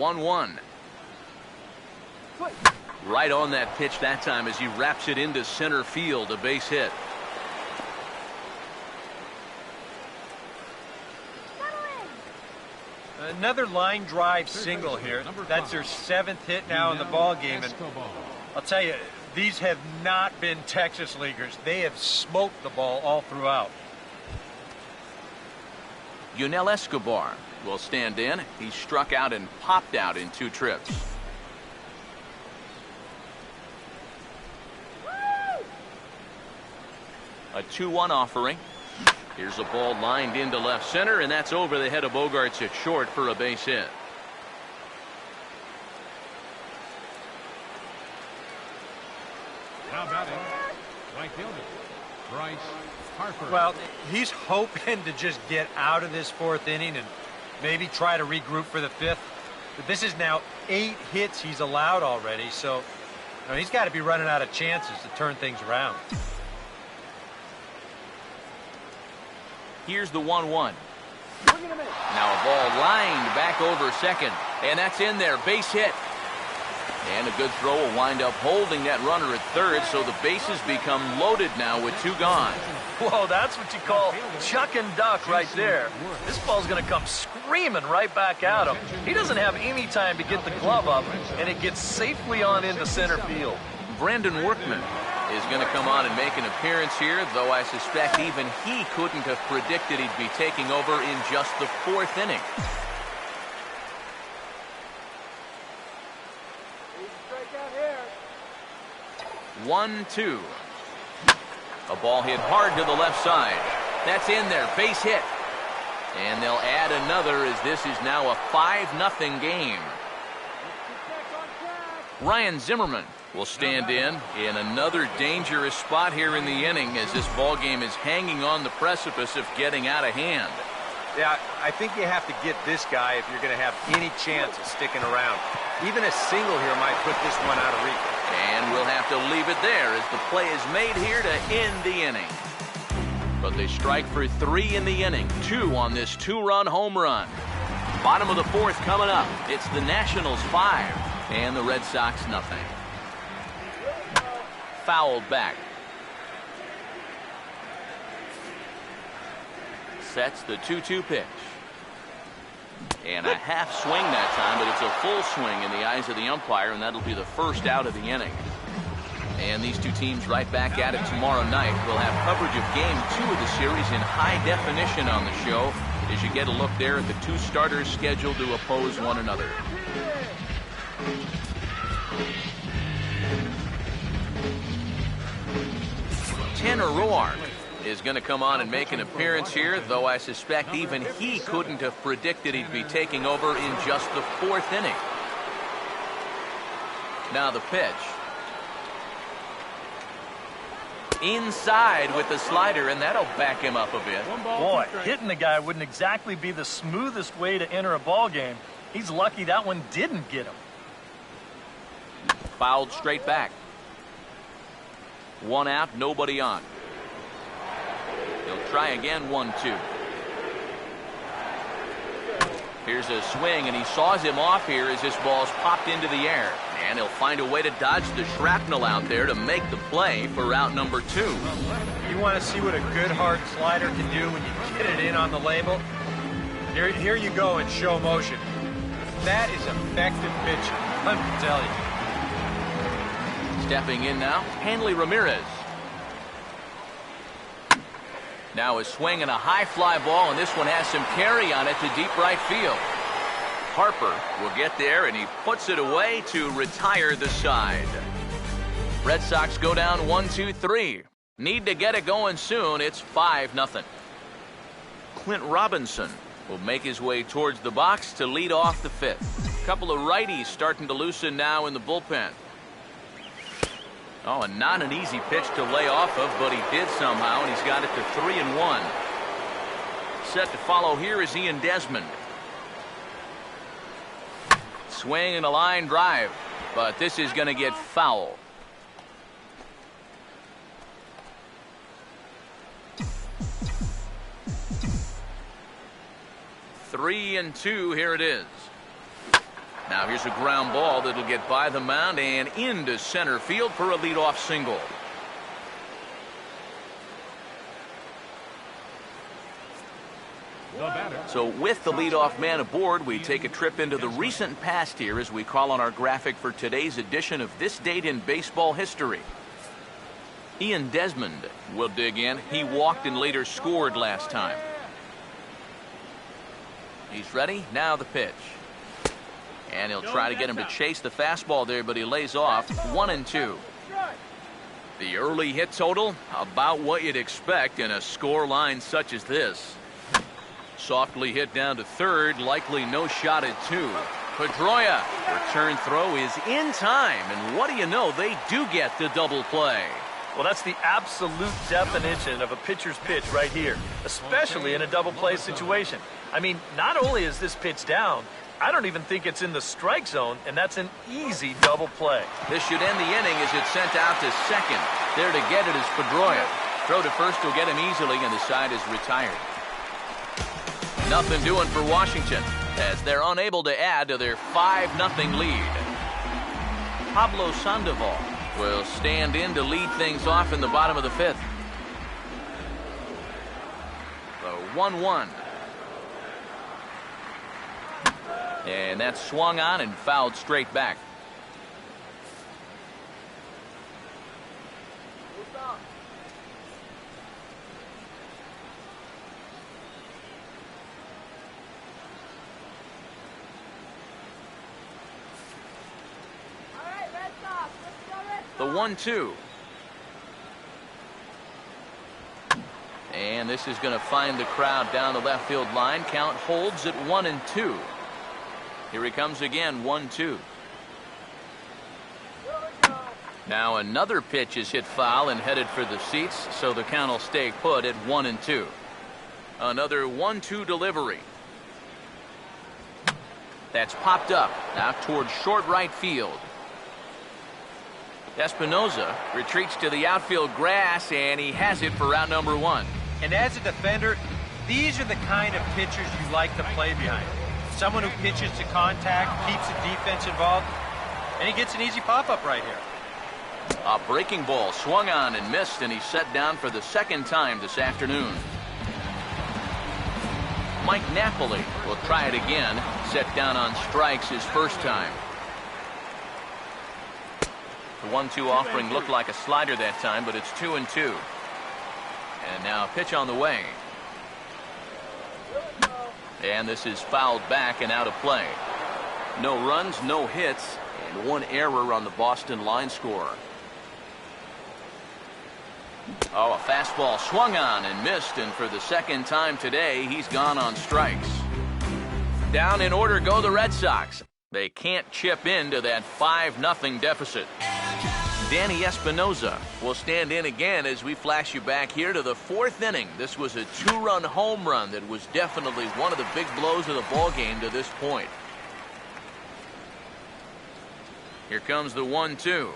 1-1. Right on that pitch that time as he wraps it into center field, a base hit. Another line drive single here. That's their 7th hit now in the ball game, and I'll tell you, these have not been Texas leaguers. They have smoked the ball all throughout. Yunel Escobar will stand in. He struck out and popped out in 2 trips. A 2-1 offering. Here's a ball lined into left center, and that's over the head of Bogaerts at short for a base hit. Now batting, right fielder, Bryce Harper. Well, he's hoping to just get out of this 4th inning and maybe try to regroup for the 5th. But this is now 8 hits he's allowed already, so he's got to be running out of chances to turn things around. Here's the 1-1. Now a ball lined back over second, and that's in there. Base hit. And a good throw will wind up holding that runner at third, so the bases become loaded now with 2 gone. Whoa, that's what you call chuck and duck right there. This ball's going to come screaming right back at him. He doesn't have any time to get the glove up, and it gets safely on into center field. Brandon Workman is going to come on and make an appearance here, though I suspect even he couldn't have predicted he'd be taking over in just the 4th inning. One, 2. A ball hit hard to the left side. That's in there. Base hit. And they'll add another as this is now a 5-0 game. Ryan Zimmerman will stand in another dangerous spot here in the inning as this ball game is hanging on the precipice of getting out of hand. Yeah, I think you have to get this guy if you're going to have any chance of sticking around. Even a single here might put this one out of reach. And we'll have to leave it there as the play is made here to end the inning. But they strike for 3 in the inning, 2 on this 2-run home run. Bottom of the 4th coming up. It's the Nationals 5 and the Red Sox nothing. Fouled back. Sets the 2-2 pitch. And a half swing that time, but it's a full swing in the eyes of the umpire, and that'll be the first out of the inning. And these 2 teams right back at it tomorrow night. We'll have coverage of Game 2 of the series in high definition on the show as you get a look there at the 2 starters scheduled to oppose one another. Tanner Roark is going to come on and make an appearance here, though I suspect even he couldn't have predicted he'd be taking over in just the 4th inning. Now the pitch. Inside with the slider, and that'll back him up a bit. Boy, hitting the guy wouldn't exactly be the smoothest way to enter a ball game. He's lucky that one didn't get him. Fouled straight back. 1 out, nobody on. He'll try again, 1-2. Here's a swing, and he saws him off here as this ball's popped into the air. And he'll find a way to dodge the shrapnel out there to make the play for out number 2. You want to see what a good hard slider can do when you get it in on the label? Here you go in show motion. That is effective pitching, let me tell you. Stepping in now, Hanley Ramirez. Now a swing and a high fly ball, and this one has some carry on it to deep right field. Harper will get there, and he puts it away to retire the side. Red Sox go down 1-2-3. Need to get it going soon. It's 5-0. Clint Robinson will make his way towards the box to lead off the 5th. Couple of righties starting to loosen now in the bullpen. Oh, and not an easy pitch to lay off of, but he did somehow, and he's got it to 3-1. Set to follow here is Ian Desmond. Swing and a line drive, but this is going to get foul. Three and 2, here it is. Now here's a ground ball that'll get by the mound and into center field for a leadoff single. So with the leadoff man aboard, we take a trip into the recent past here as we call on our graphic for today's edition of This Date in Baseball History. Ian Desmond will dig in. He walked and later scored last time. He's ready. Now the pitch. And he'll try to get him to chase the fastball there, but he lays off. 1-2. The early hit total, about what you'd expect in a score line such as this. Softly hit down to third, likely no shot at two. Pedroia, return throw is in time, and what do you know, they do get the double play. Well, that's the absolute definition of a pitcher's pitch right here, especially in a double play situation. I mean, not only is this pitch down, I don't even think it's in the strike zone, and that's an easy double play. This should end the inning as it's sent out to second. There to get it is Pedroia. Throw to first will get him easily, and the side is retired. Nothing doing for Washington as they're unable to add to their 5-0 lead. Pablo Sandoval will stand in to lead things off in the bottom of the fifth. The 1-1. And that's swung on and fouled straight back. The 1-2. And this is going to find the crowd down the left field line. Count holds at 1-2. Here he comes again, 1-2. Now another pitch is hit foul and headed for the seats, so the count will stay put at 1-2. Another 1-2 delivery. That's popped up now towards short right field. Espinoza retreats to the outfield grass, and he has it for out number one. And as a defender, these are the kind of pitchers you like to play behind. Someone who pitches to contact, keeps the defense involved, and he gets an easy pop-up right here. A breaking ball swung on and missed, and he's set down for the second time this afternoon. Mike Napoli will try it again, set down on strikes his first time. The 1-2 offering looked like a slider that time, but it's 2-2. And now a pitch on the way. And this is fouled back and out of play. No runs, no hits, and one error on the Boston line score. Oh, a fastball swung on and missed, and for the second time today, he's gone on strikes. Down in order go the Red Sox. They can't chip into that 5-0 deficit. Danny Espinoza will stand in again as we flash you back here to the fourth inning. This was a 2-run home run that was definitely one of the big blows of the ball game to this point. Here comes the 1-2.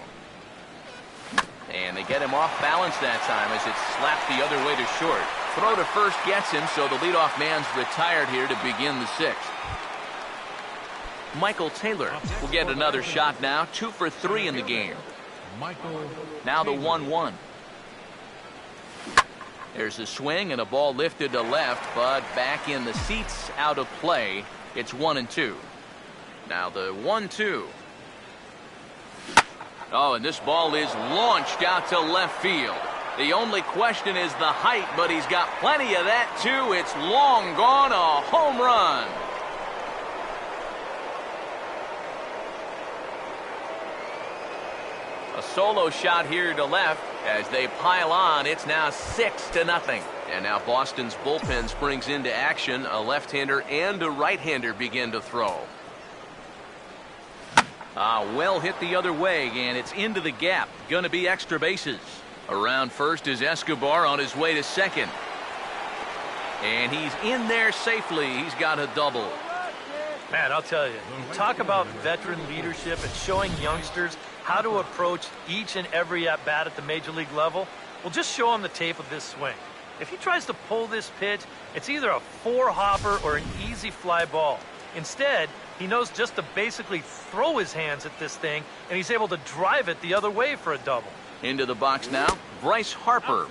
And they get him off balance that time as it's slapped the other way to short. Throw to first gets him, so the leadoff man's retired here to begin the sixth. Michael Taylor will get another shot now, 2 for 3 in the game. Now the 1-1. There's a swing and a ball lifted to left, but back in the seats, out of play. It's 1-2. Now the 1-2. Oh, and this ball is launched out to left field. The only question is the height, but he's got plenty of that too. It's long gone, a home run. A solo shot here to left as they pile on. It's now 6-0. And now Boston's bullpen springs into action. A left-hander and a right-hander begin to throw. Well hit the other way, and it's into the gap. Gonna be extra bases. Around first is Escobar on his way to second. And he's in there safely. He's got a double. Man, I'll tell you, talk about veteran leadership and showing youngsters how to approach each and every at-bat at the major league level. Well, just show him the tape of this swing. If he tries to pull this pitch, it's either a 4-hopper or an easy fly ball. Instead, He knows just to basically throw his hands at this thing, and he's able to drive it the other way for a double. Into the box now, Bryce Harper.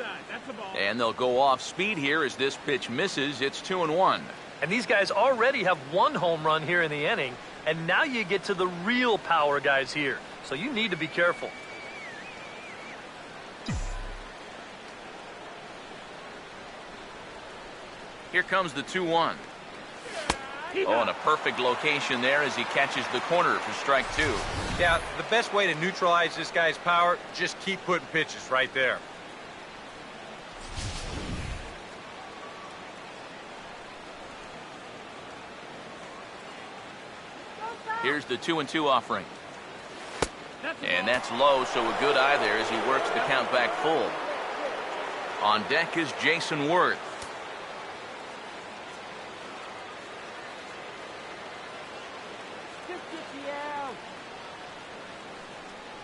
And they'll go off speed here as this pitch misses. It's 2-1. And these guys already have one home run here in the inning, and now you get to the real power guys here. So you need to be careful. Here comes the 2-1. Oh, and a perfect location there as he catches the corner for strike 2. Yeah, the best way to neutralize this guy's power, just keep putting pitches right there. Here's the 2-2 offering. And that's low, so a good eye there as he works the count back full. On deck is Jason Worth.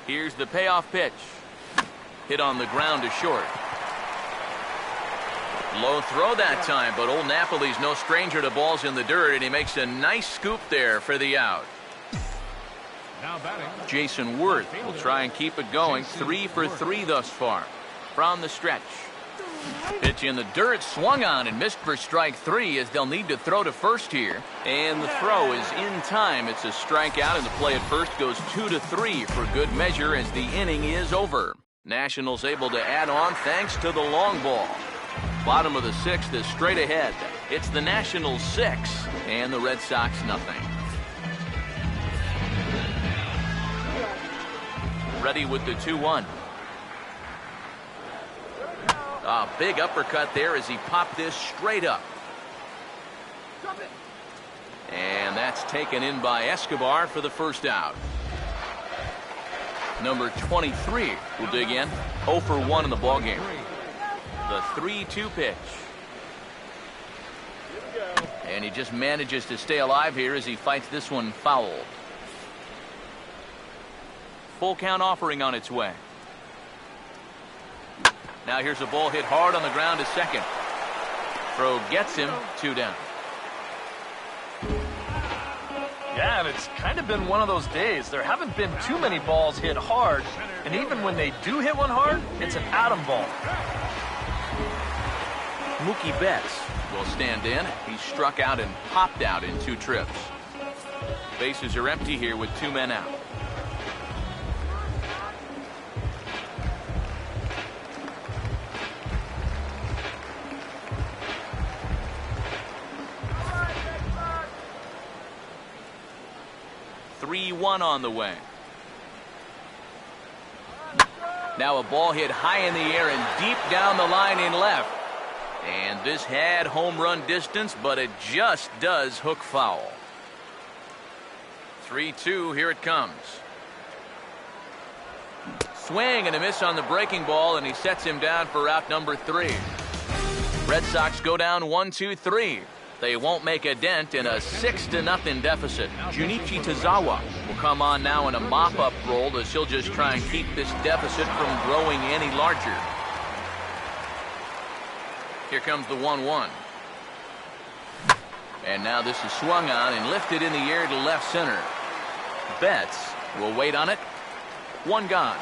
Here's the payoff pitch. Hit on the ground to short. Low throw that time, but old Napoli's no stranger to balls in the dirt, and he makes a nice scoop there for the out. Now batting, Jason Worth will try and keep it going. 3 for 3 thus far from the stretch. Pitch in the dirt, swung on and missed for strike 3 as they'll need to throw to first here. And the throw is in time. It's a strikeout, and the play at first goes 2-3 for good measure as the inning is over. Nationals able to add on thanks to the long ball. Bottom of the 6th is straight ahead. It's the Nationals 6 and the Red Sox nothing. Ready with the 2-1. A big uppercut there as he popped this straight up. And that's taken in by Escobar for the first out. Number 23 will dig in. 0 for 1 in the ballgame. The 3-2 pitch. And he just manages to stay alive here as he fights this one foul. Full count offering on its way. Now here's a ball hit hard on the ground to second. Throw gets him, 2 down. Yeah, and it's kind of been one of those days. There haven't been too many balls hit hard, and even when they do hit one hard, it's an atom ball. Mookie Betts will stand in. He struck out and popped out in 2 trips. Bases are empty here with 2 men out. One on the way. Now a ball hit high in the air and deep down the line in left. And this had home run distance, but it just does hook foul. 3-2, here it comes. Swing and a miss on the breaking ball, and he sets him down for out number 3. Red Sox go down 1-2-3. They won't make a dent in a 6-0 deficit. Junichi Tazawa will come on now in a mop-up role as he'll just try and keep this deficit from growing any larger. Here comes the 1-1. And now this is swung on and lifted in the air to left center. Betts will wait on it. 1 gone.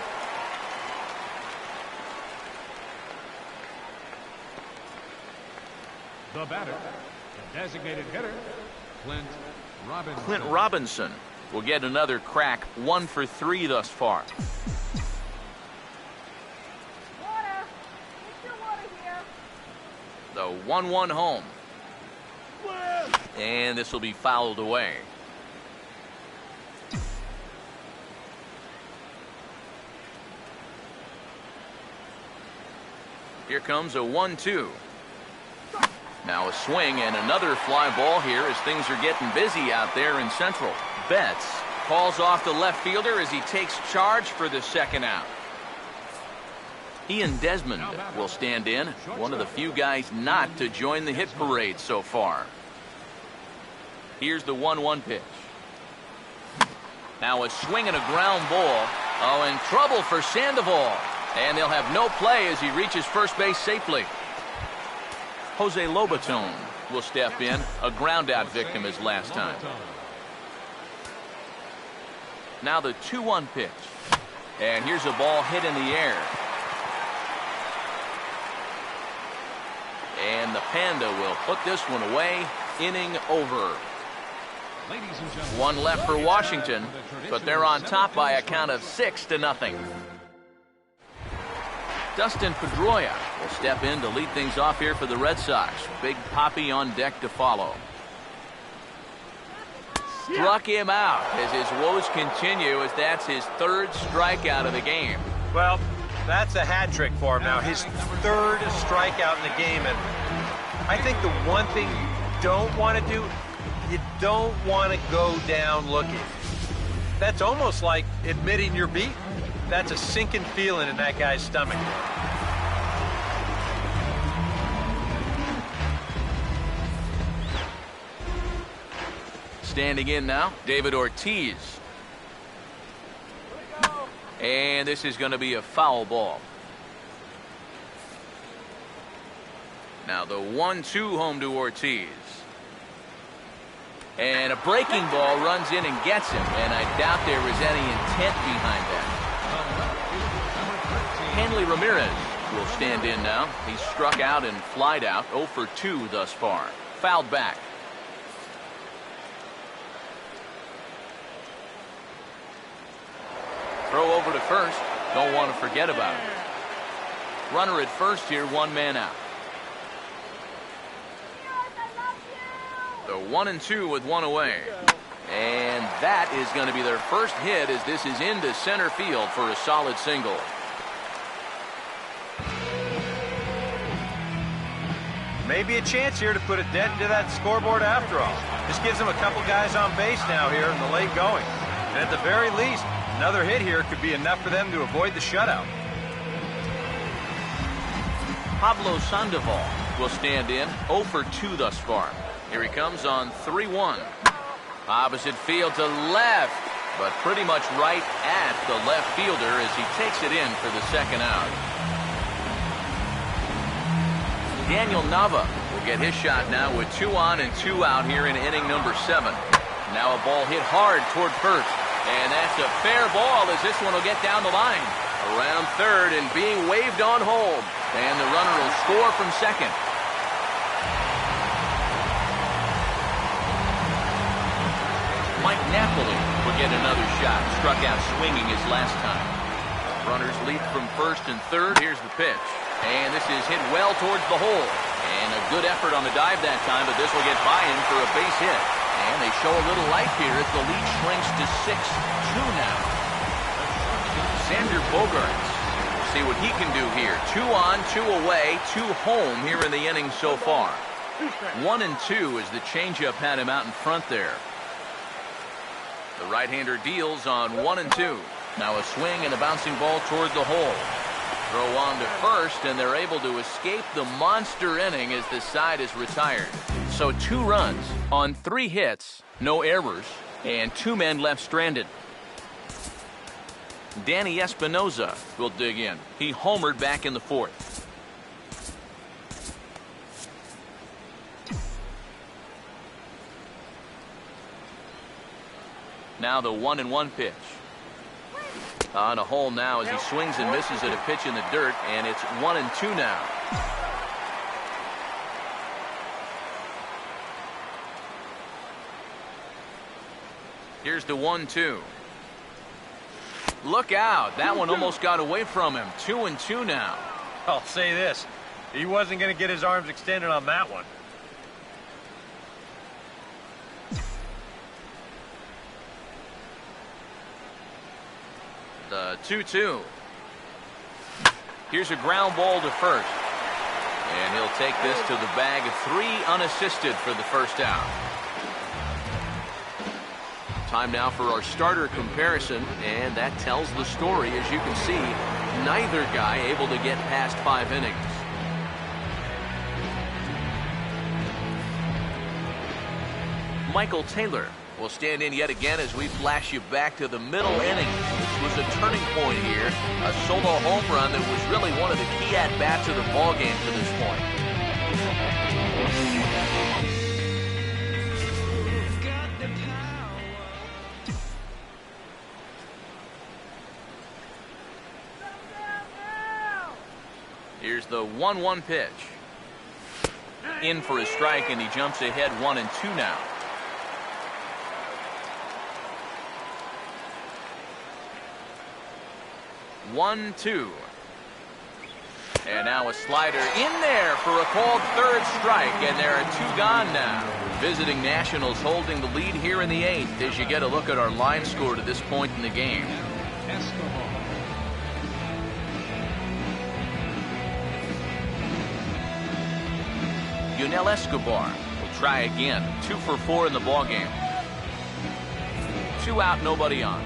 the batter, the designated hitter, Clint Robinson. Clint Robinson will get another crack, 1 for 3 thus far. Water. Get your water here. The 1-1 home. And this will be fouled away. Here comes a 1-2. Now a swing and another fly ball here as things are getting busy out there in Central. Betts calls off the left fielder as he takes charge for the second out. Ian Desmond will stand in, one of the few guys not to join the hit parade so far. Here's the 1-1 pitch. Now a swing and a ground ball. Oh, and trouble for Sandoval. And they'll have no play as he reaches first base safely. Jose Lobaton will step in, a ground out victim as last time. Now the 2-1 pitch. And here's a ball hit in the air. And the Panda will put this one away. Inning over. Ladies and gentlemen, One left for Washington, but they're on top by a count of 6-0. Dustin Pedroia will step in to lead things off here for the Red Sox. Big Papi on deck to follow. Struck him out as his woes continue, as that's his 3rd strikeout of the game. Well, that's a hat trick for him now. His 3rd strikeout in the game. And I think the one thing you don't want to do, you don't want to go down looking. That's almost like admitting you're beaten. That's a sinking feeling in that guy's stomach. Standing in now, David Ortiz. And this is going to be a foul ball. Now the 1-2 home to Ortiz. And a breaking ball runs in and gets him. And I doubt there was any intent behind that. Hanley Ramirez will stand in now. He's struck out and flied out. 0 for 2 thus far. Fouled back. Throw over to first. Don't want to forget about it. Runner at first here, 1 man out. The 1-2 with 1 away. And that is going to be their first hit, as this is into center field for a solid single. Maybe a chance here to put a dent into that scoreboard after all. This gives them a couple guys on base now here in the late going. And at the very least, another hit here could be enough for them to avoid the shutout. Pablo Sandoval will stand in. 0 for 2 thus far. Here he comes on 3-1. Opposite field to left, but pretty much right at the left fielder as he takes it in for the 2nd out. Daniel Nava will get his shot now with 2 on and 2 out here in inning number 7. Now a ball hit hard toward first. And that's a fair ball, as this one will get down the line. Around third and being waved on home. And the runner will score from second. Mike Napoli will get another shot. Struck out swinging his last time. Runners lead from first and third. Here's the pitch. And this is hit well towards the hole. And a good effort on the dive that time, but this will get by him for a base hit. And they show a little life here as the lead shrinks to 6-2 now. Xander Bogaerts. We'll see what he can do here. 2 on, 2 away, 2 home here in the inning so far. 1 and 2 as the changeup had him out in front there. The right-hander deals on 1 and 2. Now a swing and a bouncing ball toward the hole. Throw on to first, and they're able to escape the monster inning as the side is retired. So 2 runs on 3 hits, no errors, and 2 men left stranded. Danny Espinoza will dig in. He homered back in the 4th. Now the 1-1 pitch. On a hole now as he swings and misses at a pitch in the dirt, and it's 1 and 2 now. Here's the 1-2. Look out. That one almost got away from him. 2 and 2 now. I'll say this. He wasn't going to get his arms extended on that one. The 2-2. Here's a ground ball to first. And he'll take this to the bag of 3 unassisted for the first out. Time now for our starter comparison, and that tells the story. As you can see, neither guy able to get past 5 innings. Michael Taylor will stand in yet again as we flash you back to the middle innings. This was a turning point here. A solo home run that was really one of the key at-bats of the ballgame to this point. Here's the 1-1 pitch. In for a strike, and he jumps ahead 1-2 now. One, two. And now a slider in there for a called third strike, and there are 2 gone now. Visiting Nationals holding the lead here in the 8th as you get a look at our line score to this point in the game. Escobar. Yunel Escobar will try again. 2 for 4 in the ballgame. 2 out, nobody on.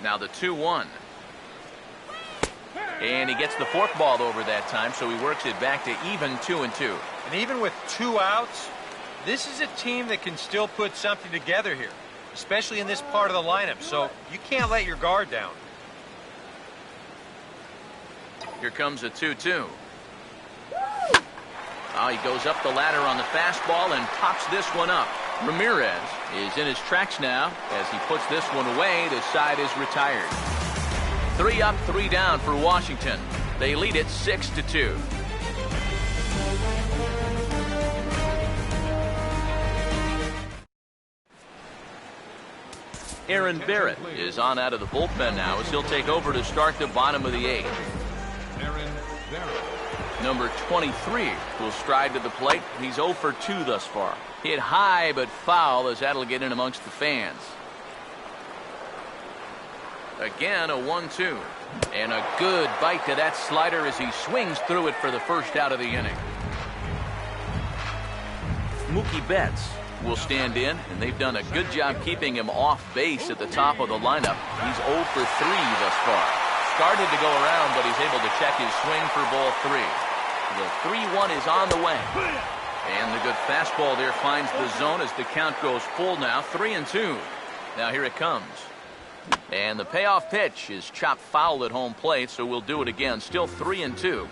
Now the 2-1. And he gets the forkball over that time, so he works it back to even 2-2. And even with 2 outs, this is a team that can still put something together here, especially in this part of the lineup, so you can't let your guard down. Here comes a 2-2. Oh, he goes up the ladder on the fastball and pops this one up. Ramirez is in his tracks now as he puts this one away. The side is retired. 3 up, 3 down for Washington. They lead it 6-2. Aaron Barrett is on out of the bullpen now as he'll take over to start the bottom of the 8th. Aaron Barrett. Number 23 will stride to the plate. He's 0 for 2 thus far. Hit high but foul as that'll get in amongst the fans. Again a 1-2. And a good bite to that slider as he swings through it for the first out of the inning. Mookie Betts will stand in, and they've done a good job keeping him off base at the top of the lineup. He's 0 for 3 thus far. Started to go around, but he's able to check his swing for ball 3. The 3-1 is on the way. And the good fastball there finds the zone as the count goes full now. 3-2. Now here it comes. And the payoff pitch is chopped foul at home plate, so we'll do it again. Still 3-2.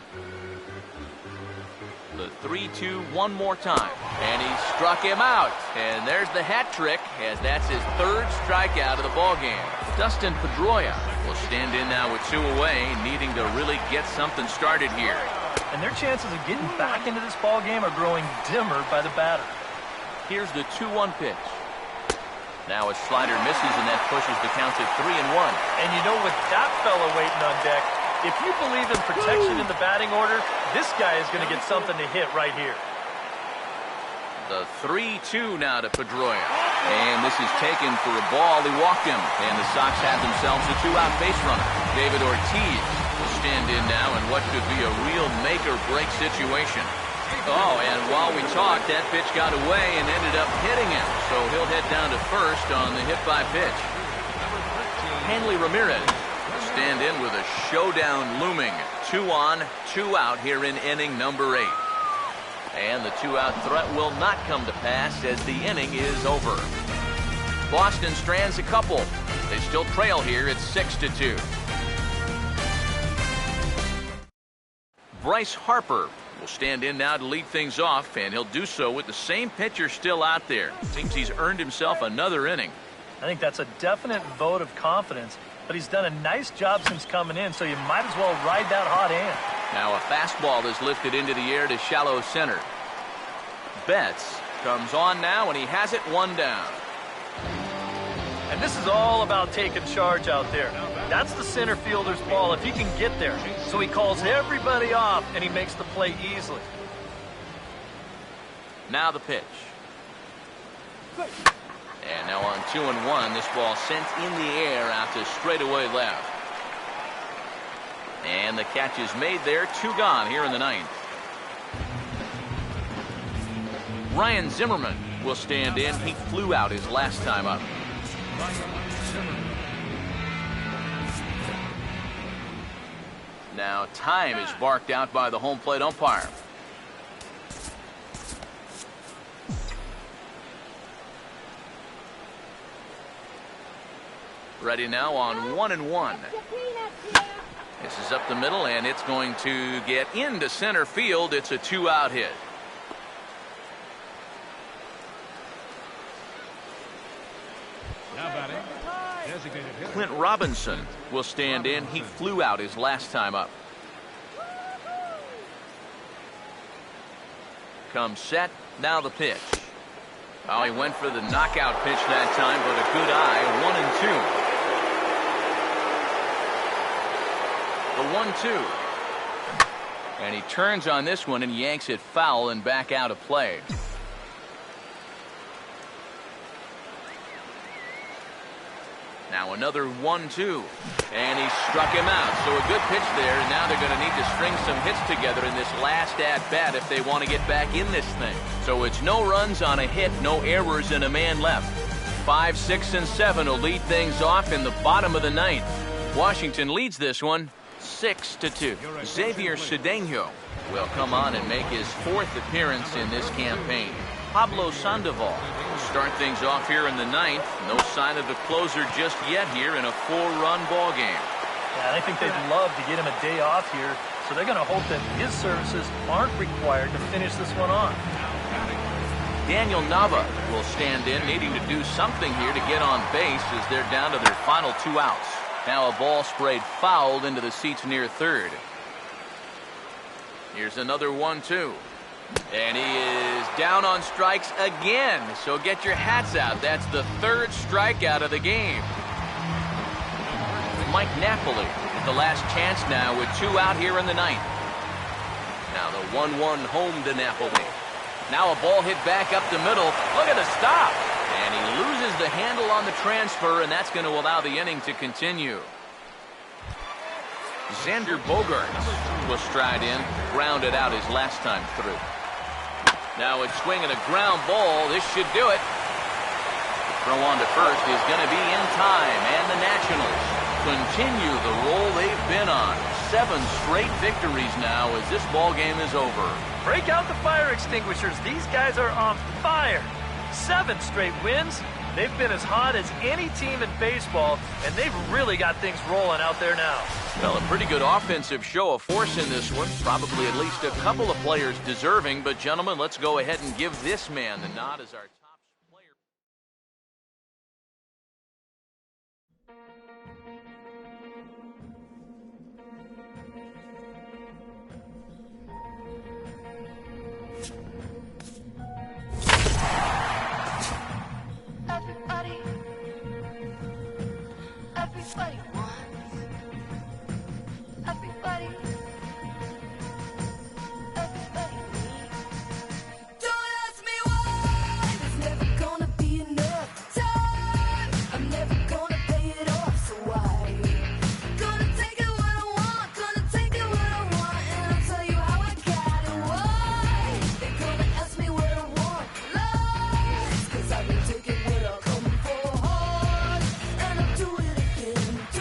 The 3-2 one more time. And he struck him out. And there's the hat trick, as that's his 3rd strikeout of the ballgame. Dustin Pedroia will stand in now with 2 away, needing to really get something started here. And their chances of getting back into this ball game are growing dimmer by the batter. Here's the 2-1 pitch. Now a slider misses, and that pushes the count to 3-1. And you know, with that fella waiting on deck, if you believe in protection in the batting order, this guy is going to get something to hit right here. The 3-2 now to Pedroia. And this is taken for a ball. He walked him. And the Sox have themselves a 2-out base runner. David Ortiz will stand in now in what could be a real make-or-break situation. Oh, and while we talked, that pitch got away and ended up hitting him. So he'll head down to first on the hit-by pitch. Hanley Ramirez will stand in with a showdown looming. 2 on, 2 out here in inning number 8. And the 2-out threat will not come to pass as the inning is over. Boston strands a couple. They still trail here at 6-2. Bryce Harper will stand in now to lead things off, and he'll do so with the same pitcher still out there. Seems he's earned himself another inning. I think that's a definite vote of confidence, but he's done a nice job since coming in, so you might as well ride that hot hand. Now a fastball is lifted into the air to shallow center. Betts comes on now, and he has it 1 down. And this is all about taking charge out there. That's the center fielder's ball if he can get there. So he calls everybody off, and he makes the play easily. Now the pitch. And now on 2-1, this ball sent in the air out to straightaway left. And the catch is made there. 2 gone here in the 9th. Ryan Zimmerman will stand in. He flew out his last time up. Now time is barked out by the home plate umpire. Ready now on 1-1. This is up the middle, and it's going to get into center field. It's a 2-out hit. Now batting, designated hitter. Clint Robinson will stand in. He flew out his last time up. Comes set. Now the pitch. Oh, he went for the knockout pitch that time, but a good eye. 1-2. The 1-2. And he turns on this one and yanks it foul and back out of play. Now another 1-2. And he struck him out. So a good pitch there. And now they're going to need to string some hits together in this last at-bat if they want to get back in this thing. So it's no runs on a hit, no errors, and a man left. 5, 6, and 7 will lead things off in the bottom of the ninth. Washington leads this one 6-2. Xavier Cedeno will come on and make his 4th appearance in this campaign. Pablo Sandoval will start things off here in the ninth. No sign of the closer just yet here in a 4-run ball game. Yeah, I think they'd love to get him a day off here, so they're going to hope that his services aren't required to finish this one on. Daniel Nava will stand in, needing to do something here to get on base as they're down to their final 2 outs. Now a ball sprayed fouled into the seats near third. Here's another 1-2. And he is down on strikes again. So get your hats out. That's the 3rd strikeout of the game. Mike Napoli with the last chance now with 2 out here in the ninth. Now the 1-1 home to Napoli. Now a ball hit back up the middle. Look at the stop. And he loses the handle on the transfer, and that's going to allow the inning to continue. Xander Bogaerts will stride in, grounded out his last time through. Now it's swinging a ground ball. This should do it. The throw on to first is going to be in time, and the Nationals continue the roll they've been on. 7 straight victories now as this ball game is over. Break out the fire extinguishers. These guys are on fire. 7 straight wins. They've been as hot as any team in baseball, and they've really got things rolling out there now. Well, a pretty good offensive show of force in this one. Probably at least a couple of players deserving. But, gentlemen, let's go ahead and give this man the nod as our top player. Everybody wants. Everybody needs. Don't ask me why. There's never gonna be enough time. I'm never gonna pay it off, so why? Gonna take it what I want. Gonna take it what I want, and I'll tell you how I got it. Why? They're gonna ask me what I want. Lies, 'cause I've been taking what I'm coming for hard, and I'll do it again.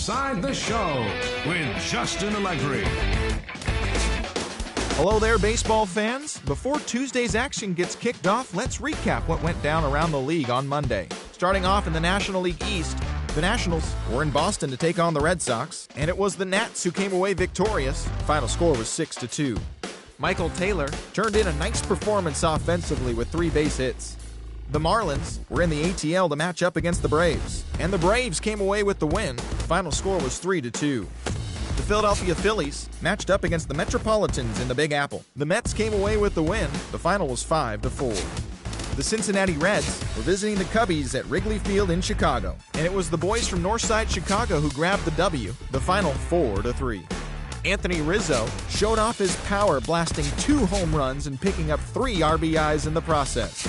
Inside the Show with Justin Allegri. Hello there, baseball fans. Before Tuesday's action gets kicked off, let's recap what went down around the league on Monday. Starting off in the National League East, the Nationals were in Boston to take on the Red Sox, and it was the Nats who came away victorious. Final score was 6-2. Michael Taylor turned in a nice performance offensively with 3 base hits. The Marlins were in the ATL to match up against the Braves, and the Braves came away with the win. Final score was 3-2. The Philadelphia Phillies matched up against the Metropolitans in the Big Apple. The Mets came away with the win. The final was 5-4. The Cincinnati Reds were visiting the Cubbies at Wrigley Field in Chicago, and it was the boys from Northside Chicago who grabbed the W. The final 4-3. Anthony Rizzo showed off his power, blasting 2 home runs and picking up 3 RBIs in the process.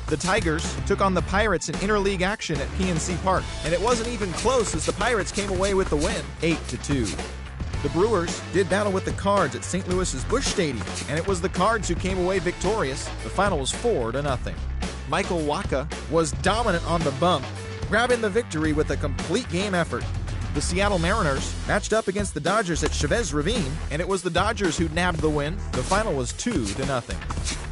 The Tigers took on the Pirates in interleague action at PNC Park, and it wasn't even close as the Pirates came away with the win, 8-2. The Brewers did battle with the Cards at St. Louis's Busch Stadium, and it was the Cards who came away victorious. The final was 4-0. Michael Wacha was dominant on the bump, grabbing the victory with a complete game effort. The Seattle Mariners matched up against the Dodgers at Chavez Ravine, and it was the Dodgers who nabbed the win. The final was 2-0.